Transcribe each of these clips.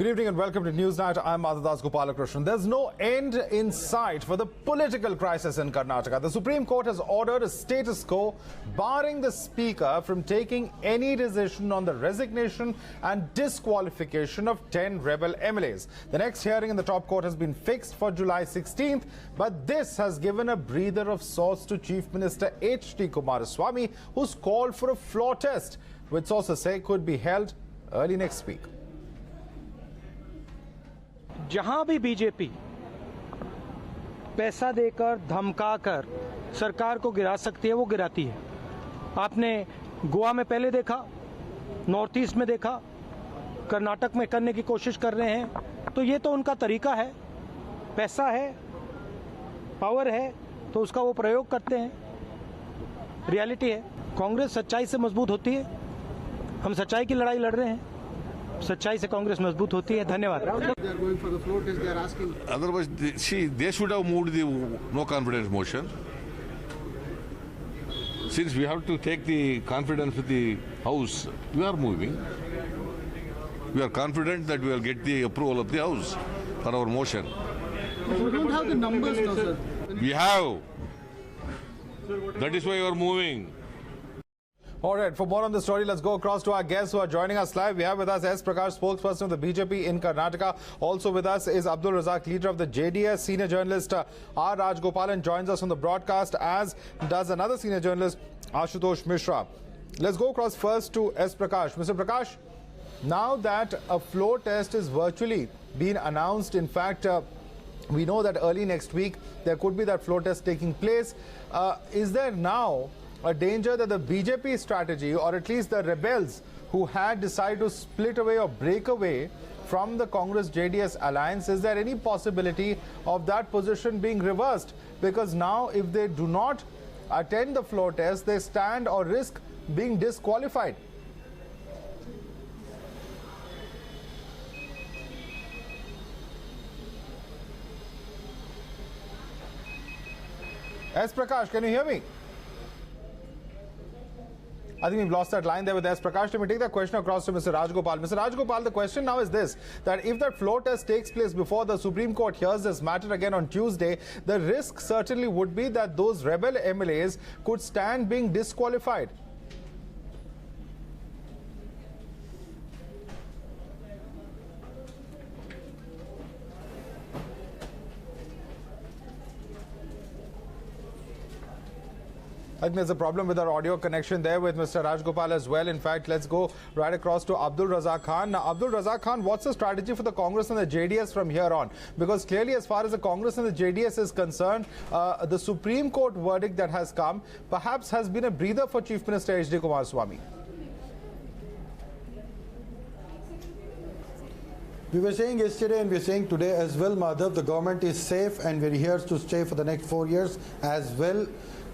Good evening and welcome to Newsnight. I'm Madhadas Gopalakrishnan. There's no end in sight for the political crisis in Karnataka. The Supreme Court has ordered a status quo, barring the Speaker from taking any decision on the resignation and disqualification of 10 rebel MLAs. The next hearing in the top court has been fixed for July 16th, but this has given a breather of sorts to Chief Minister H.D. Kumaraswamy, who's called for a floor test, which sources say could be held early next week. जहां भी BJP पैसा देकर धमकाकर सरकार को गिरा सकती है वो गिराती है। आपने गोवा में पहले देखा, नॉर्थ ईस्ट में देखा, कर्नाटक में करने की कोशिश कर रहे हैं। तो ये तो उनका तरीका है, पैसा है, पावर है, तो उसका वो प्रयोग करते हैं। रियलिटी है, कांग्रेस सच्चाई से मजबूत होती है। हम सच्चाई की लड़ाई लड़ रहे हैं, सच्चाई से कांग्रेस मजबूत होती है। धन्यवाद। Otherwise, they should have moved the no confidence motion. Since we have to take the confidence with the House, we are moving. We are confident that we will get the approval of the House for our motion. We don't have the numbers now, sir. We have. That is why we are moving. All right, for more on the story, let's go across to our guests who are joining us live. We have with us S. Prakash, spokesperson of the BJP in Karnataka. Also with us is Abdul Razak, leader of the JDS. Senior journalist R. Rajgopalan joins us on the broadcast, as does another senior journalist, Ashutosh Mishra. Let's go across first to S. Prakash. Mr. Prakash, now that a floor test is virtually been announced, in fact, we know that early next week there could be that floor test taking place. Is there now a danger that the BJP strategy, or at least the rebels who had decided to split away or break away from the Congress-JDS alliance, is there any possibility of that position being reversed? Because now if they do not attend the floor test, they stand or risk being disqualified. S. Prakash, can you hear me? I think we've lost that line there with S. Prakash. Let me take that question across to Mr. Rajgopal. Mr. Rajgopal, the question now is this, that if that floor test takes place before the Supreme Court hears this matter again on Tuesday, the risk certainly would be that those rebel MLAs could stand being disqualified. I think there's a problem with our audio connection there with Mr. Rajgopal as well. In fact, let's go right across to Abdul Razak Khan. Now, Abdul Razak Khan, what's the strategy for the Congress and the JDS from here on? Because clearly, as far as the Congress and the JDS is concerned, the Supreme Court verdict that has come perhaps has been a breather for Chief Minister H.D. Kumaraswamy. We were saying yesterday and we are saying today as well, Madhav, the government is safe and we're here to stay for the next 4 years as well.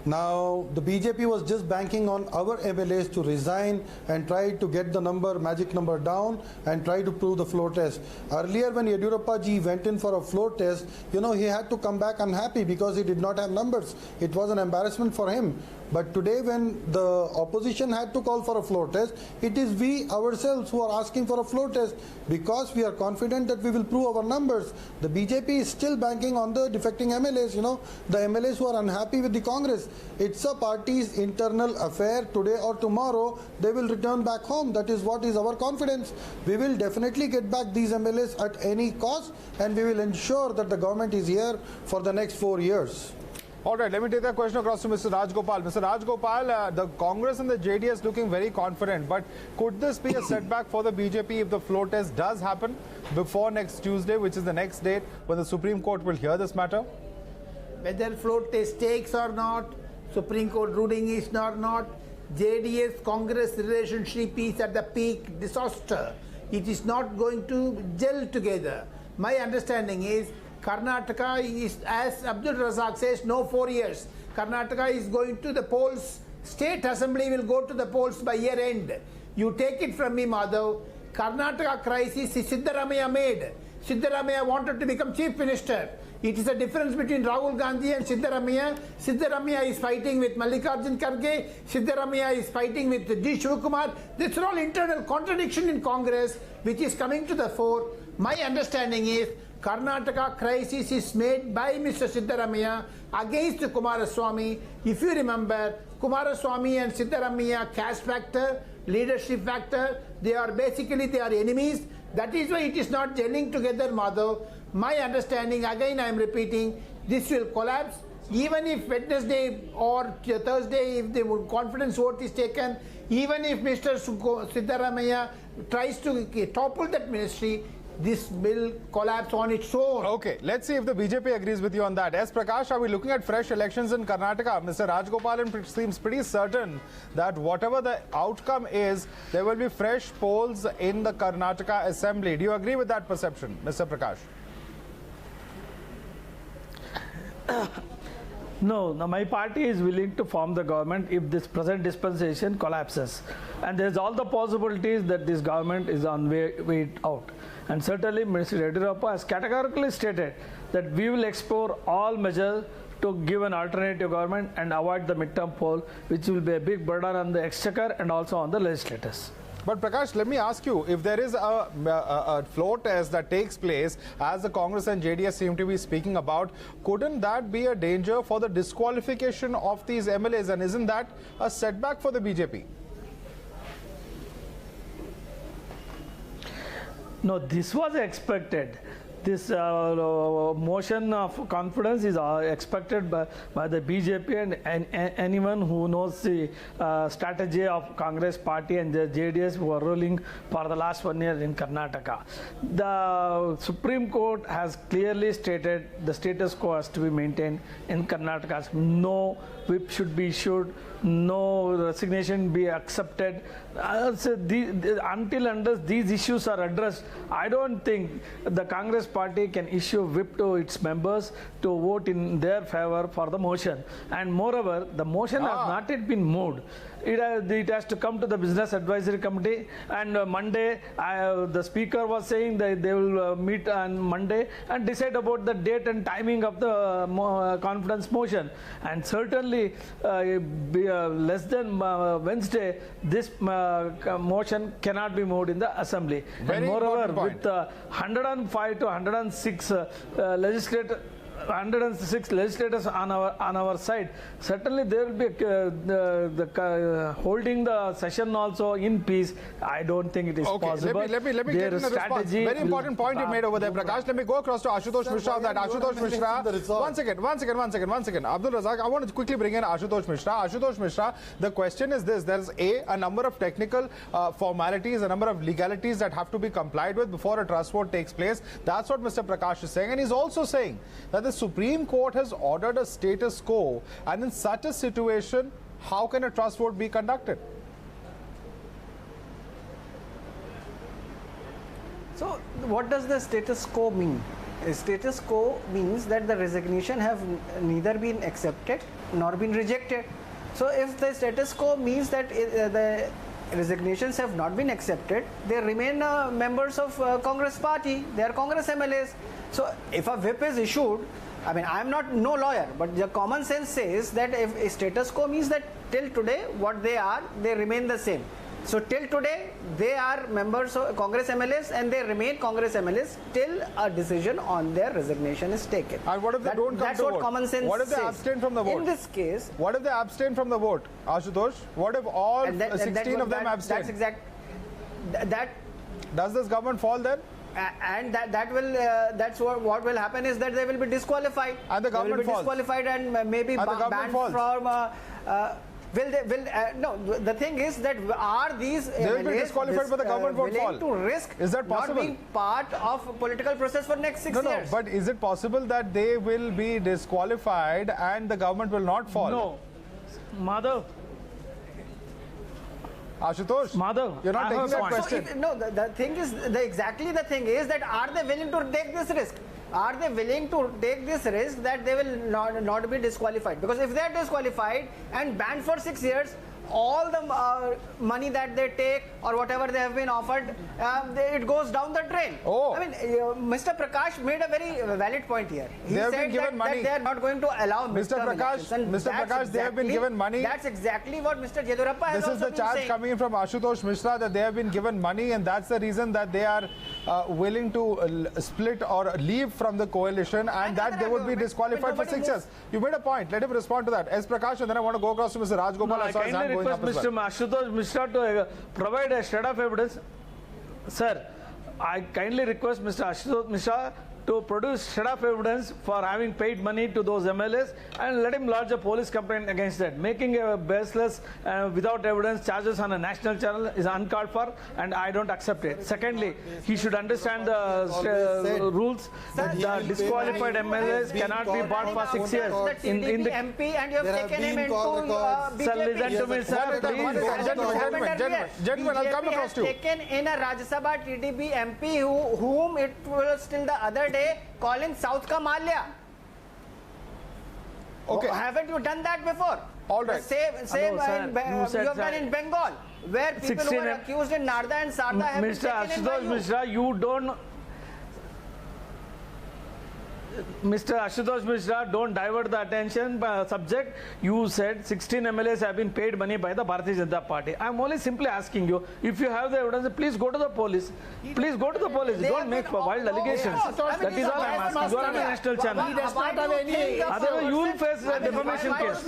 Now, the BJP was just banking on our MLAs to resign and try to get the magic number down and try to prove the floor test. Earlier, when Yediyurappa ji went in for a floor test, you know, he had to come back unhappy because he did not have numbers. It was an embarrassment for him. But today, when the opposition had to call for a floor test, it is we ourselves who are asking for a floor test because we are confident that we will prove our numbers. The BJP is still banking on the defecting MLAs, you know, the MLAs who are unhappy with the Congress. It's a party's internal affair. Today or tomorrow, they will return back home. That is what is our confidence. We will definitely get back these MLAs at any cost, and we will ensure that the government is here for the next 4 years. All right, let me take that question across to Mr. Rajgopal. Mr. Rajgopal, the Congress and the JDS looking very confident, but could this be a setback for the BJP if the floor test does happen before next Tuesday, which is the next date when the Supreme Court will hear this matter? Whether floor test takes or not, Supreme Court ruling is or not, JDS-Congress relationship is at the peak disaster. It is not going to gel together. My understanding is Karnataka is, as Abdul Razak says, no 4 years. Karnataka is going to the polls. State Assembly will go to the polls by year end. You take it from me, Madhav. Karnataka crisis is Siddaramaiah made. Siddaramaiah wanted to become Chief Minister. It is a difference between Rahul Gandhi and Siddaramaiah. Siddaramaiah is fighting with Mallikarjun Kharge. Siddaramaiah is fighting with G. Shivakumar. These are all internal contradiction in Congress, which is coming to the fore. My understanding is Karnataka crisis is made by Mr. Siddaramaiah against Kumaraswamy. If you remember, Kumaraswamy and Siddaramaiah caste factor, leadership factor, they are enemies. That is why it is not gelling together, Madhav. My understanding, again I am repeating, this will collapse. Even if Wednesday or Thursday, if the confidence vote is taken, even if Mr. Siddaramaiah tries to topple that ministry, this will collapse on its own. Okay, let's see if the BJP agrees with you on that. S. Prakash, are we looking at fresh elections in Karnataka? Mr. Rajgopalan seems pretty certain that whatever the outcome is, there will be fresh polls in the Karnataka Assembly. Do you agree with that perception, Mr. Prakash? No, my party is willing to form the government if this present dispensation collapses. And there's all the possibilities that this government is on way out. And certainly, Mr. Yediyurappa has categorically stated that we will explore all measures to give an alternative government and avoid the midterm poll, which will be a big burden on the exchequer and also on the legislators. But Prakash, let me ask you, if there is a floor test that takes place, as the Congress and JDS seem to be speaking about, couldn't that be a danger for the disqualification of these MLAs? And isn't that a setback for the BJP? No, this was expected. This motion of confidence is expected by the BJP and anyone who knows the strategy of Congress party and the JDS who are ruling for the last 1 year in Karnataka. The Supreme Court has clearly stated the status quo has to be maintained in Karnataka. No whip should be issued, no resignation be accepted. Until unless these issues are addressed, I don't think the Congress party can issue whip to its members to vote in their favor for the motion. And moreover, the motion has not yet been moved. It has to come to the Business Advisory Committee, and Monday the speaker was saying that they will meet on Monday and decide about the date and timing of the confidence motion. And certainly less than Wednesday, this motion cannot be moved in the Assembly. Very and moreover, point. with 105 to 106 106 legislators on our side, certainly there will be holding the session also in peace. I don't think it is possible. Let me get in the response. Very important point you made over there, Prakash. Let me go across to Ashutosh Mishra on that. Ashutosh Mishra, one second. Abdul Razak, I want to quickly bring in Ashutosh Mishra. Ashutosh Mishra, the question is this: there's a number of technical formalities, a number of legalities that have to be complied with before a trust vote takes place. That's what Mr. Prakash is saying, and he's also saying that the Supreme Court has ordered a status quo, and in such a situation, how can a trust vote be conducted? So, what does the status quo mean? A status quo means that the resignation have neither been accepted nor been rejected. So, if the status quo means that the resignations have not been accepted, they remain members of Congress party, they are Congress MLAs. So, if a whip is issued, I mean, I am no lawyer, but the common sense says that if a status quo means that till today what they are, they remain the same. So till today they are members of Congress MLAs and they remain Congress MLAs till a decision on their resignation is taken. And what if they don't come that's to what vote? Common sense What if they says. abstain from the vote? In this case, what if they abstain from the vote, Ashutosh? What if all 16 of them abstain? That's exact. That does this government fall then? And that's what will happen is that they will be disqualified. And the government will be disqualified and maybe banned from. No, the thing is that are these they will be disqualified, but the government won't fall. To risk is that possible? Not being part of political process for next 6 years. No, but is it possible that they will be disqualified and the government will not fall? No, Madhav. Ashutosh, Madhav, you're not taking that question. So the thing is, exactly the thing is that are they willing to take this risk? Are they willing to take this risk that they will not be disqualified? Because if they are disqualified and banned for 6 years, all the money that they take or whatever they have been offered, it goes down the drain. Oh. I mean, Mr. Prakash made a very valid point here. He they have said been given money. that they are not going to allow Mr. Prakash, they have been given money. That's exactly what Mr. Yediyurappa has This is the charge coming in from Ashutosh Mishra that they have been given money, and that's the reason that they are willing to split or leave from the coalition, and that they would be disqualified for 6 years. You made a point. Let him respond to that. S. Prakash, and then I want to go across to Mr. Rajgopal. No, I kindly request Mr. Ashutosh Mishra to provide a shred of evidence. Sir, I kindly request Mr. Ashutosh Mishra to produce shred of evidence for having paid money to those MLAs and let him lodge a police complaint against that. Making a baseless, without evidence charges on a national channel is uncalled for, and I don't accept it. Secondly, he should understand the rules. The disqualified MLAs cannot be bought for 6 years. In the MP, and you have taken him into BJP. Sir, listen to me, sir. Gentlemen, I'll come across to you. Taken in a Rajya Sabha TDP MP whom it was till the other day calling South ka Malya. Okay. Haven't you done that before? All right. The same No, sir. you have done in Bengal, where people who were accused in Narda and Sarda have been Mr. taken in by Ashutosh you. Mishra, you don't. Mr. Ashutosh Mishra, don't divert the attention subject. You said 16 MLAs have been paid money by the Bharatiya Janata Party. I'm only simply asking you, if you have the evidence, please go to the police. Please go to the police. Don't make wild allegations. That is all I'm asking. You are on a national channel. Otherwise, you will face a defamation case.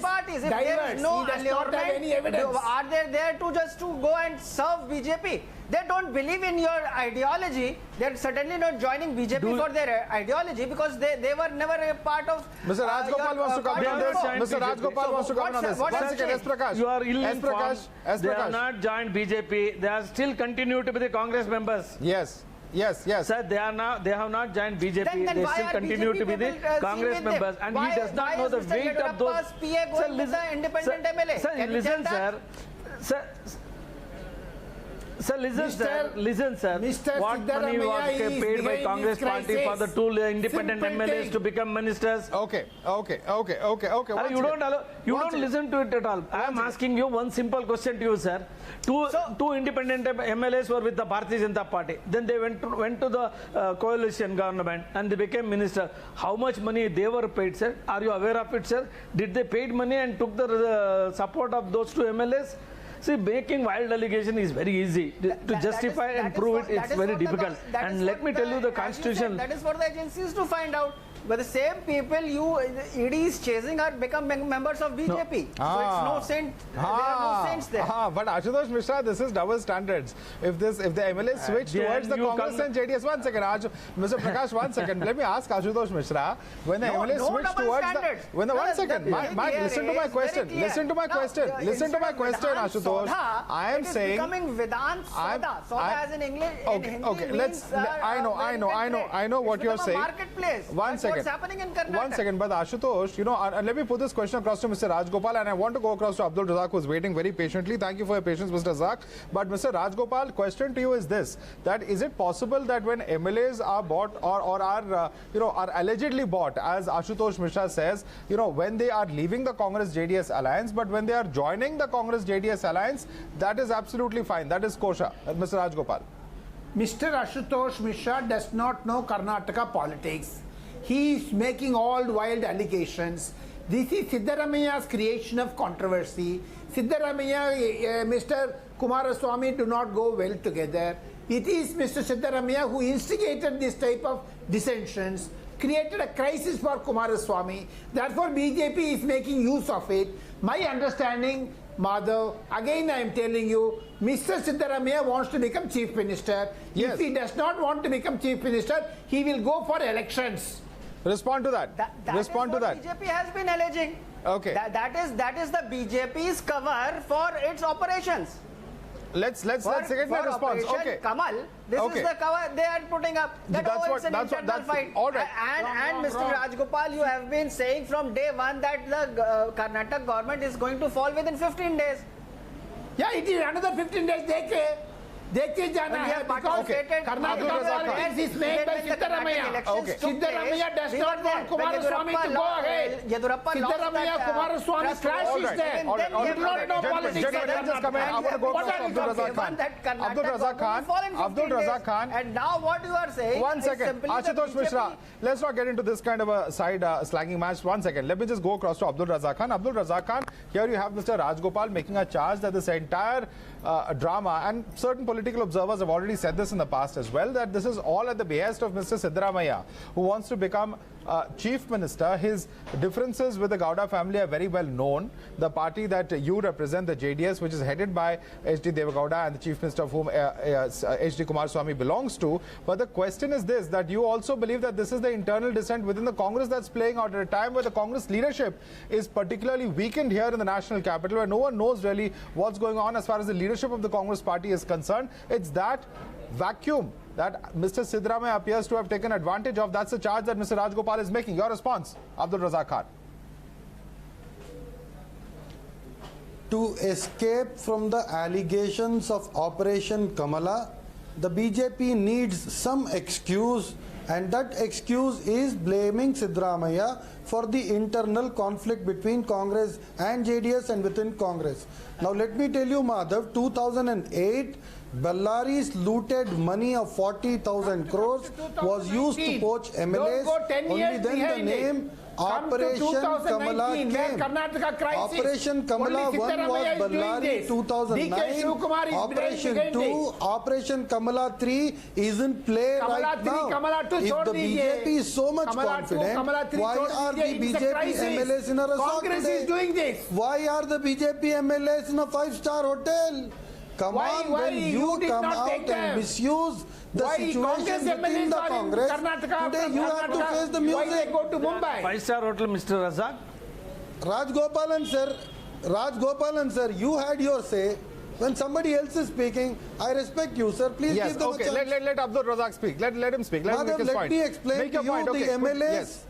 Parties. If there is no allurement, are they there to just to go and serve BJP? They don't believe in your ideology. They're certainly not joining BJP for their ideology, because they were never a part of. Mr. Rajgopal wants to comment on this. Mr. Rajgopal wants to comment on this. One second, S. Prakash. You are ill-informed. S. They Prakash. have not joined BJP. They are still continue to be the Congress members. Yes. Sir, they have not joined BJP. Then they why still are continue BJP to be the people, Congress seen with members, them? and he does not know the weight of those. PA going with the independent MLA. Sir, Can you listen, tell that? sir. Sir, listen, sir. Listen, sir. Mr. What money was Siddaramaiah is paid by behind Congress this party for the crisis. two independent Simple MLAs thing. to become ministers? Okay. You don't listen to it at all. I am asking you one simple question to you, sir. Two independent MLAs were with the Bharatiya Janata Party. Then they went to the coalition government and they became minister. How much money they were paid, sir? Are you aware of it, sir? Did they paid money and took the support of those two MLAs? See, making wild allegation is very easy. To justify and prove it, it's very difficult. And let me tell you, the constitution. That is for the agencies to find out. But the same people ED is chasing are become members of BJP. So it's no saint. There are no saints there. But Ashutosh Mishra, this is double standards. If the MLA switch towards the Congress and JDS, 1 second, Mr. Prakash, 1 second. Let me ask Ashutosh Mishra, when the MLA switched towards the, 1 second, listen to my question. Listen to my question. Listen to my question, Ashutosh. I am saying. Becoming Vedant Soda. Soda as in English. Okay. Let's. I know what you're saying. Marketplace. 1 second. What's happening in Karnataka? 1 second, but Ashutosh, let me put this question across to Mr. Rajgopal, and I want to go across to Abdul Razak, who is waiting very patiently. Thank you for your patience, Mr. Razak. But Mr. Rajgopal, question to you is this: that is it possible that when MLAs are bought or are allegedly bought, as Ashutosh Mishra says, when they are leaving the Congress-JDS alliance, but when they are joining the Congress-JDS alliance, that is absolutely fine. That is kosher. Mr. Rajgopal. Mr. Ashutosh Mishra does not know Karnataka politics. He is making all wild allegations. This is Siddaramaiah's creation of controversy. Siddaramaiah, Mr. Kumaraswamy do not go well together. It is Mr. Siddaramaiah who instigated this type of dissensions, created a crisis for Kumaraswamy. Therefore, BJP is making use of it. My understanding, Madhav, again I am telling you, Mr. Siddaramaiah wants to become Chief Minister. Yes. If he does not want to become Chief Minister, he will go for elections. Respond to that. Respond to that. BJP has been alleging. Okay. That is the BJP's cover for its operations. Let's get my response. Okay. Kamal, this is the cover they are putting up. It's an internal fight. All right. And Mr. Rajgopal, you have been saying from day one that the Karnataka government is going to fall within 15 days. Yeah, it is another 15 days. Dekhe jana hai, because Karnataka politics is made by Siddaramaiah. Siddaramaiah does not want Kumaraswamy to go ahead. Siddaramaiah, Kumaraswamy clash is there. You do not know politics of Abdul Razak Khan. And now what you are saying 1 second. Ashutosh Mishra, let's not get into this kind of a side slagging match. 1 second. Let me just go across to Abdul Razak Khan. Abdul Razak Khan, here you have Mr. Rajgopal making a charge that this entire drama and certain political political observers have already said this in the past as well, that this is all at the behest of Mr. Siddaramaiah, who wants to become Chief Minister. His differences with the Gowda family are very well known. The party that you represent, the JDS, which is headed by H.D. Devegowda and the Chief Minister of whom H.D. Kumaraswamy belongs to. But the question is this, that you also believe that this is the internal dissent within the Congress that's playing out at a time where the Congress leadership is particularly weakened here in the national capital, where no one knows really what's going on as far as the leadership of the Congress party is concerned. It's that vacuum that Mr. Siddaramaiah appears to have taken advantage of. That's the charge that Mr. Rajgopal is making. Your response, Abdul Razak Khan. To escape from the allegations of Operation Kamala, the BJP needs some excuse, and that excuse is blaming Siddaramaiah for the internal conflict between Congress and JDS and within Congress. Now let me tell you, Madhav, 2008, Ballari's looted money of 40,000 crores was used to poach MLAs. Don't go 10 Only years then the behind name Come to Operation Kamala 2019, came. where Karnataka crisis. Operation Kamala 1 was Ballari 2009. Operation 2, Operation Kamala 3 is in play right now. Kamala 2 If the BJP is so much confident, why are the BJP MLAs in a resort Congress today? is doing this. Why are the BJP MLAs in a 5-star hotel? Come on, when you come out and misuse the situation within the Congress, today you have to face the music. Why they go to Mumbai? 5-star hotel, Mr. Razak. Rajgopalan sir, you had your say. When somebody else is speaking, I respect you, sir. Please give them a chance. Let Abdul Razak speak. Let him speak. Madhav, let me explain to you the MLAs. Yes.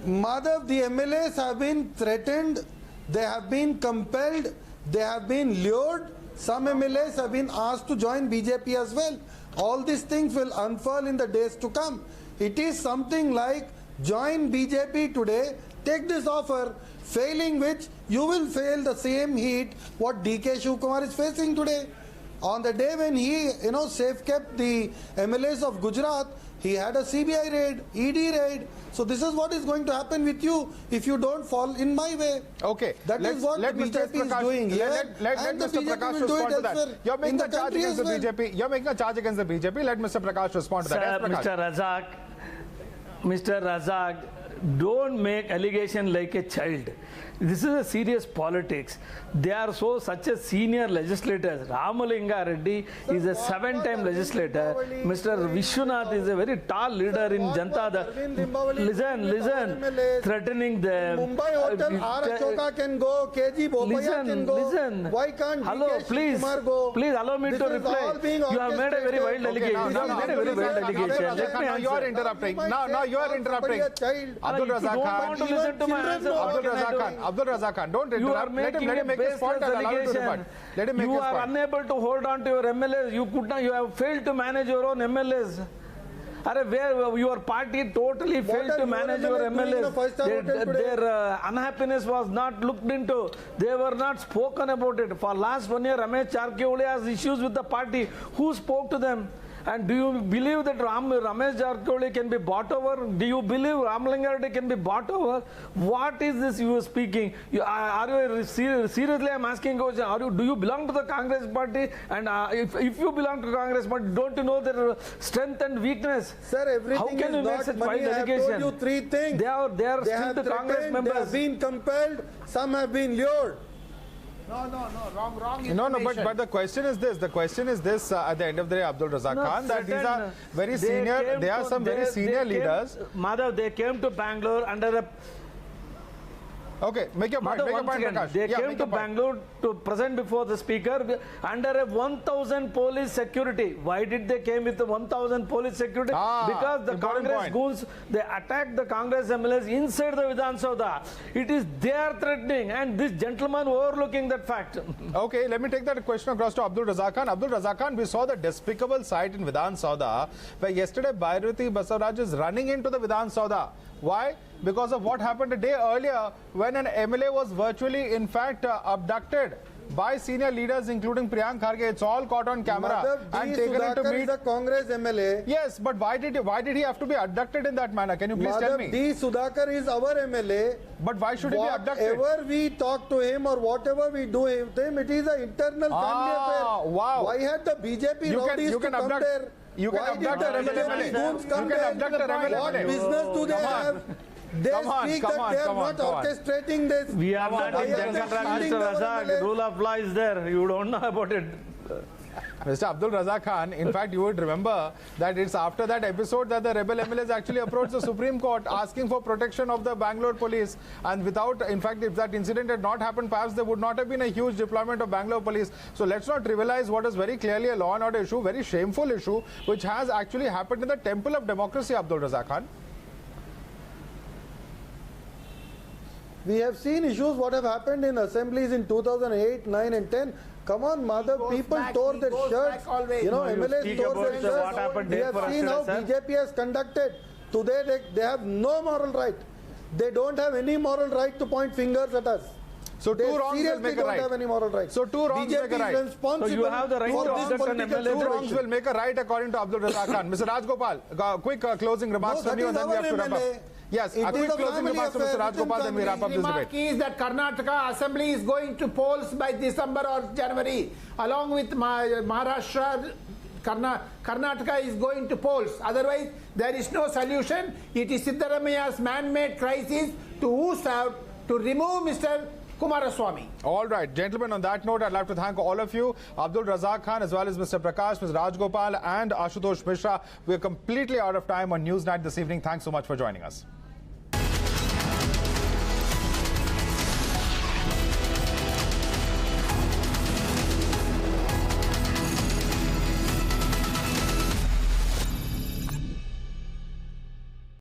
Madhav, the MLAs have been threatened, they have been compelled, they have been lured. Some MLAs have been asked to join BJP as well. All these things will unfurl in the days to come. It is something like join BJP today, take this offer, failing which you will fail the same heat what DK Shivkumar is facing today. On the day when he, safe kept the MLAs of Gujarat, he had a CBI raid, ED raid. So this is what is going to happen with you if you don't fall in my way. Okay. That is what the BJP is doing here. Let Mr. Prakash respond to that. You're making a charge against the BJP. You're making a charge against the BJP. Let Mr. Prakash respond to that. Yes, Mr. Razak, don't make allegation like a child. This is a serious politics. They are such a senior legislators. Ramalinga Reddy is a 7-time legislator. Mr. Vishwanath is a very tall leader in Janata. Listen, threatening them. Mumbai Hotel, R. Ashoka can go, KG Bopaya can go. Listen. Why can't DK Shivkumar go? Please allow me to reply. You have made a very wild allegation. Now you are interrupting. Now you are interrupting. Abdul Razak Khan. Abdul Razak Khan, don't interrupt. Let him make his point and allow him to rebut. Let him make his point. You are unable to hold on to your MLAs. You have failed to manage your own MLAs. Where your party totally failed to manage your MLAs. Their unhappiness was not looked into. They were not spoken about it. For last 1 year, Ramesh Jarkioli has issues with the party. Who spoke to them? And do you believe that Ramesh Jarkioli can be bought over? Do you believe Ramalinga Reddy can be bought over? What is this you are speaking? Are you seriously? I'm asking a question. Do you belong to the Congress party? And if you belong to Congress party, don't you know their strength and weakness? Sir, everything how can you make such wild allegation? I have told you 3 things. They are still the Congress members. They have been compelled. Some have been lured. No, but the question is this. The question is this at the end of the day, Abdul Razak Khan, that these are very senior, they are some very senior leaders. Madhav, they came to Bangalore under a... Okay, make your point, Prakash. They came to Bangalore to present before the speaker under a 1,000 police security. Why did they came with the 1,000 police security? Because the Congress goons, they attacked the Congress MLAs inside the Vidhan Sabha. It is their threatening, and this gentleman overlooking that fact. Okay, let me take that question across to Abdul Razak Khan. Abdul Razak Khan, we saw the despicable sight in Vidhan Sabha where yesterday Bhairathi Basavaraj is running into the Vidhan Sabha. Why? Because of what happened a day earlier when an MLA was virtually, in fact, abducted by senior leaders including Priyank Kharge. It's all caught on camera Madhav, and D. taken into Sudhakar meet. is a Congress MLA. Yes, but why did he have to be abducted in that manner? Can you please tell Madhav, me? D. Sudhakar is our MLA. But why should he be abducted? Whatever we talk to him or whatever we do with him, it is an internal family affair. Wow. Why had the BJP rowdies to come there? You can Why did abduct a the rebel BJP MLA. goons come You can there? abduct a rebel What MLA. business do they Come on. have? They speak that they are not orchestrating this. We are They not in are jungle run, shielding Mr. our Razak. MLA. Rule of law is there. You don't know about it. Mr. Abdul Razak Khan, in fact, you would remember that it's after that episode that the rebel MLAs actually approached the Supreme Court asking for protection of the Bangalore police. And without, in fact, if that incident had not happened, perhaps there would not have been a huge deployment of Bangalore police. So let's not trivialize what is very clearly a law and order issue, very shameful issue, which has actually happened in the temple of democracy, Abdul Razak Khan. We have seen issues what have happened in assemblies in 2008, 9 and 10. Come on, Madhav, people tore their shirts. You know, No, you MLAs speak tore about their the shirts. what happened We day have for seen how yesterday, sir. BJP has conducted. Today they have no moral right. They don't have any moral right to point fingers at us. So They two wrongs will seriously make a don't right. have any moral right. So two wrongs BJP make a right. is responsible So you have the right for to this abduct an political MLA. Two wrongs situation. will make a right according to Abdul Razak Khan. Mr. Rajgopal, quick closing remarks No, from that you is and then we our have to wrap up. MLA. Yes, It a is quick a closing family remarks from Mr. affair, Rajgopal, then we wrap up this remark debate. is that Karnataka Assembly is going to polls by December or January, along with Maharashtra. Karnataka is going to polls. Otherwise, there is no solution. It is Siddaramaia's man-made crisis to ooze out to remove Mr. Kumaraswamy. All right, gentlemen, on that note, I'd like to thank all of you, Abdul Razak Khan, as well as Mr. Prakash, Mr. Rajgopal, and Ashutosh Mishra. We are completely out of time on Newsnight this evening. Thanks so much for joining us.